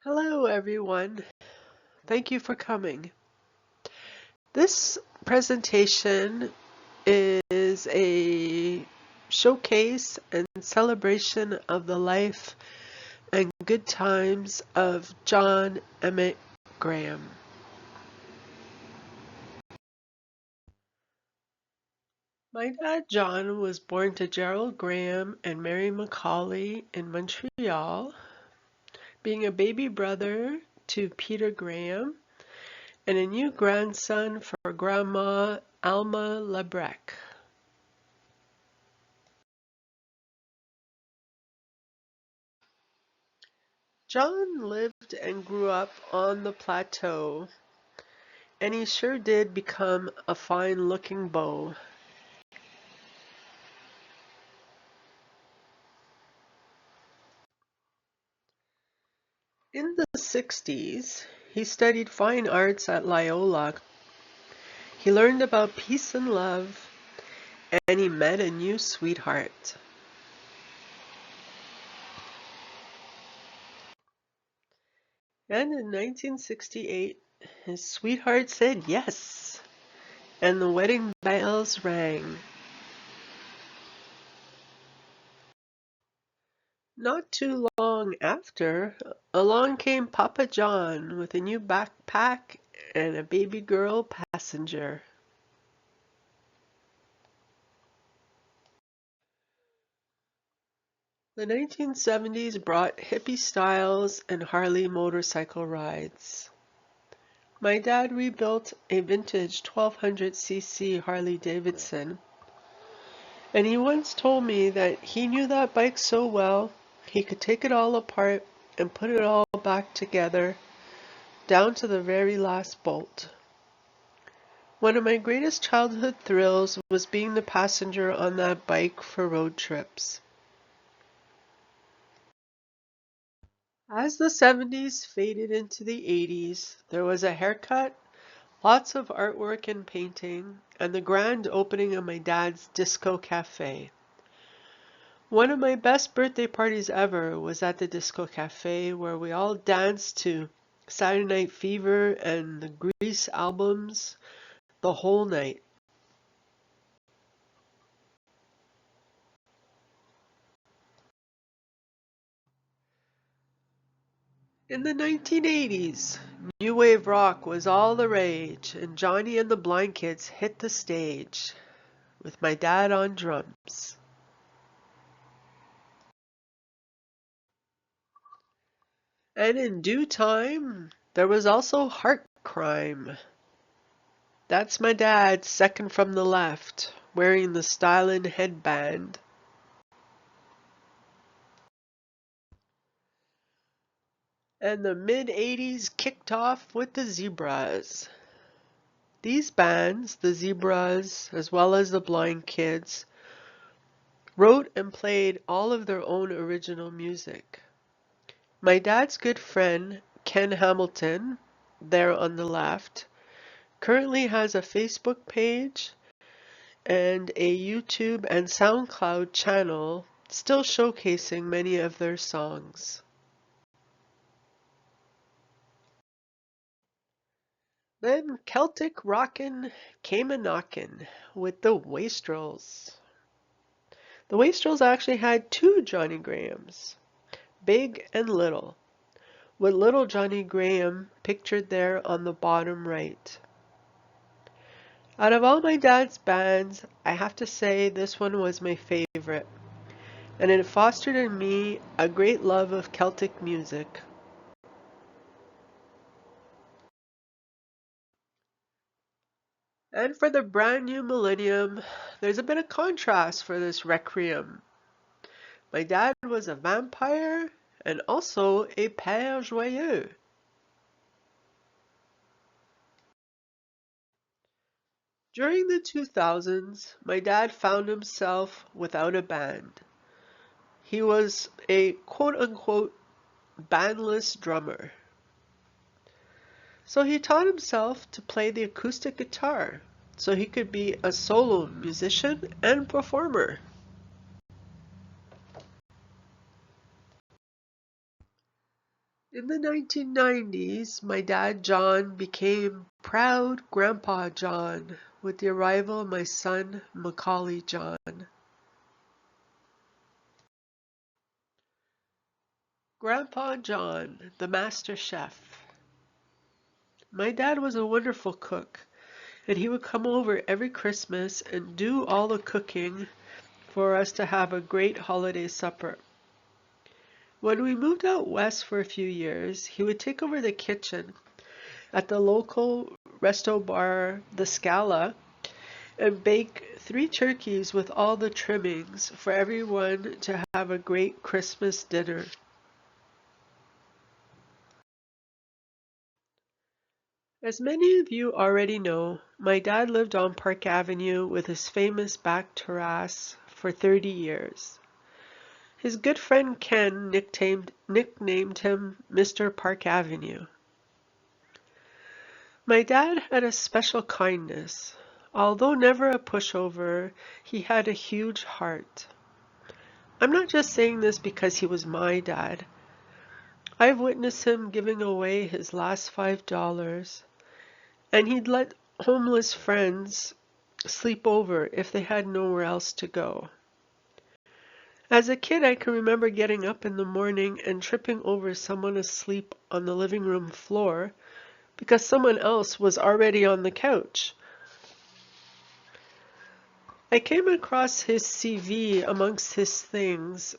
Hello, everyone. Thank you for coming. This presentation is a showcase and celebration of the life and good times of John Emmet Graham. My dad, John, was born to Gerald Graham and Mary Macaulay in Montreal, being a baby brother to Peter Graham and a new grandson for Grandma Alma Lebrec. John lived and grew up on the plateau, and he sure did become a fine-looking beau. In the 60s, he studied fine arts at Loyola. He learned about peace and love, and he met a new sweetheart. And in 1968, his sweetheart said yes, and the wedding bells rang. Not too long after, along came Papa John with a new backpack and a baby girl passenger. The 1970s brought hippie styles and Harley motorcycle rides. My dad rebuilt a vintage 1200cc Harley Davidson, and he once told me that he knew that bike so well he could take it all apart and put it all back together, down to the very last bolt. One of my greatest childhood thrills was being the passenger on that bike for road trips. As the 70s faded into the 80s, there was a haircut, lots of artwork and painting, and the grand opening of my dad's disco cafe. One of my best birthday parties ever was at the disco cafe, where we all danced to Saturday Night Fever and the Grease albums the whole night. In the 1980s, new wave rock was all the rage, and Johnny and the Blind Kids hit the stage, with my dad on drums. And in due time, there was also Heart Crime. That's my dad, second from the left, wearing the stylin' headband. And the mid-80s kicked off with the Zebras. These bands, the Zebras, as well as the Blind Kids, wrote and played all of their own original music. My dad's good friend, Ken Hamilton, there on the left, currently has a Facebook page and a YouTube and SoundCloud channel still showcasing many of their songs. Then Celtic rockin' came a knockin' with the Wastrels. The Wastrels actually had two Johnny Grahams, big and little, with little Johnny Graham pictured there on the bottom right. Out of all my dad's bands, I have to say this one was my favorite, and it fostered in me a great love of Celtic music. And for the brand new millennium, there's a bit of contrast for this requiem. My dad was a vampire and also a père joyeux. During the 2000s, my dad found himself without a band. He was a quote-unquote bandless drummer. So he taught himself to play the acoustic guitar so he could be a solo musician and performer. In the 1990s, my dad John became proud Grandpa John with the arrival of my son Macaulay John. Grandpa John, the master chef. My dad was a wonderful cook, and he would come over every Christmas and do all the cooking for us to have a great holiday supper. When we moved out west for a few years, he would take over the kitchen at the local resto bar, the Scala, and bake 3 turkeys with all the trimmings for everyone to have a great Christmas dinner. As many of you already know, my dad lived on Park Avenue with his famous back terrace for 30 years. His good friend Ken nicknamed him Mr. Park Avenue. My dad had a special kindness. Although never a pushover, he had a huge heart. I'm not just saying this because he was my dad. I've witnessed him giving away his last $5, and he'd let homeless friends sleep over if they had nowhere else to go. As a kid, I can remember getting up in the morning and tripping over someone asleep on the living room floor because someone else was already on the couch. I came across his CV amongst his things,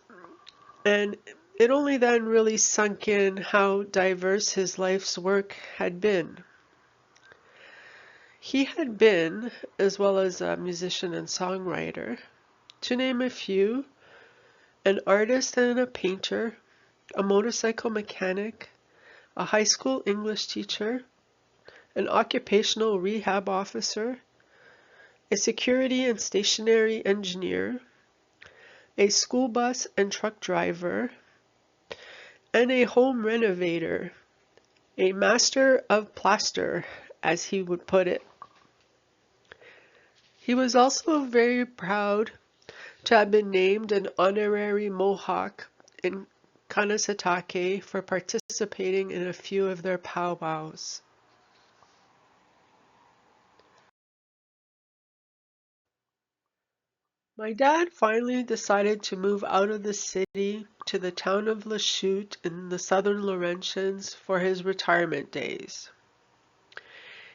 and it only then really sunk in how diverse his life's work had been. He had been, as well as a musician and songwriter, to name a few, an artist and a painter, a motorcycle mechanic, a high school English teacher, an occupational rehab officer, a security and stationary engineer, a school bus and truck driver, and a home renovator, a master of plaster, as he would put it. He was also very proud to have been named an honorary Mohawk in Kanasatake for participating in a few of their powwows. My dad finally decided to move out of the city to the town of Lachute in the southern Laurentians for his retirement days.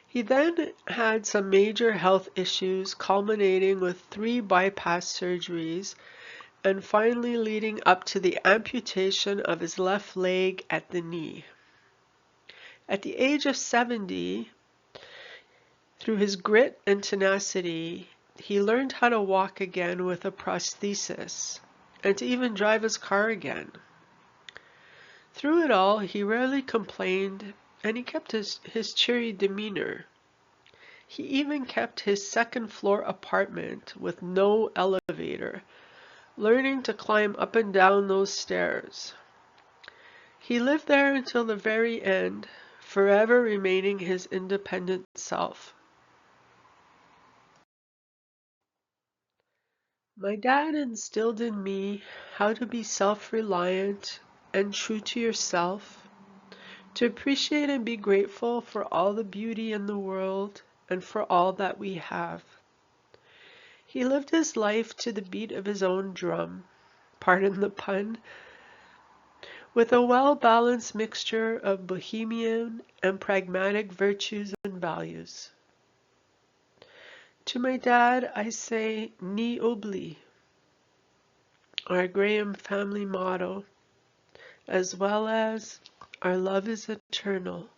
He then had some major health issues culminating with 3 bypass surgeries and finally leading up to the amputation of his left leg at the knee. At the age of 70, through his grit and tenacity, he learned how to walk again with a prosthesis and to even drive his car again. Through it all, he rarely complained and he kept his cheery demeanor. He even kept his second-floor apartment with no elevator, learning to climb up and down those stairs. He lived there until the very end, forever remaining his independent self. My dad instilled in me how to be self-reliant and true to yourself, to appreciate and be grateful for all the beauty in the world and for all that we have. He lived his life to the beat of his own drum, pardon the pun, with a well-balanced mixture of bohemian and pragmatic virtues and values. To my dad, I say, ni oubli, our Graham family motto, as well as our love is eternal.